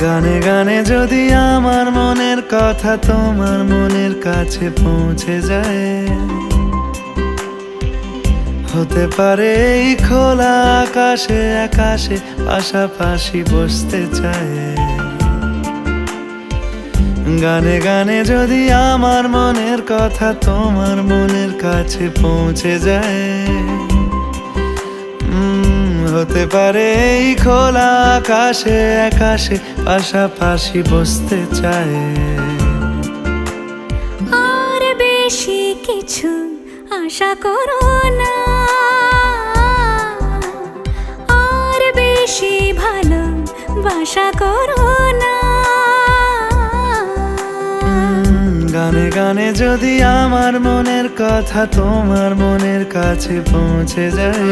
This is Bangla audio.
গানে গানে যদি আমার মনের কথা তোমার মনের কাছে পৌঁছে যায়, হতে পারে এই খোলা আকাশে আকাশে পাশাপাশি বসতে চায়। গানে গানে যদি আমার মনের কথা তোমার মনের কাছে পৌঁছে যায়, হতে পারে এই খোলা আকাশে আকাশে পাশাপাশি বসতে চায়। আর বেশি কিছু আশা করো না, আর বেশি ভালোবাসা করো না। গানে গানে যদি আমার মনের কথা তোমার মনের কাছে পৌঁছে যায়,